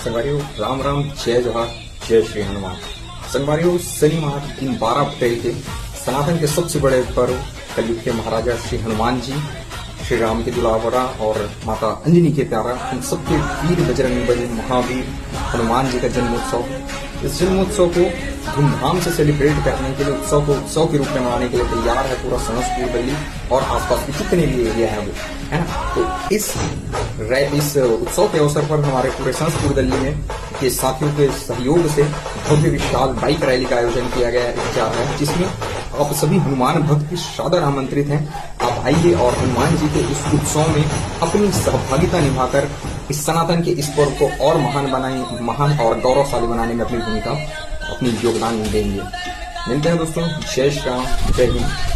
संगवारियों राम राम, जय जोहार, जय श्री हनुमान। संगवारियों शनि माह दिन 12 अप्रैल के सनातन के सबसे बड़े पर्व कलयुग के महाराजा श्री हनुमान जी, श्री राम के दुलावरा और माता अंजनी के प्यारा, इन सबके वीर बजरंग बली महावीर हनुमान जी का जन्मोत्सव। इस जन्मोत्सव को धूमधाम से सेलिब्रेट करने के लिए, उत्सव को उत्सव के रूप में मनाने के लिए तैयार है पूरा सहसपुर दिल्ली और आसपास के जितने भी एरिया है वो, है ना। तो इस उत्सव के अवसर पर हमारे पूरे सहसपुर दिल्ली में के साथियों के सहयोग से भव्य विशाल बाइक रैली का आयोजन किया गया है, जिसमें आप सभी हनुमान भक्त की सादर आमंत्रित हैं। आप आइए और हनुमान जी के इस उत्सव में अपनी सहभागिता निभाकर इस सनातन के इस पर्व को और महान और गौरवशाली बनाने में अपनी योगदान देंगे। मिलते हैं दोस्तों, जय श्री राम, जय हिंद।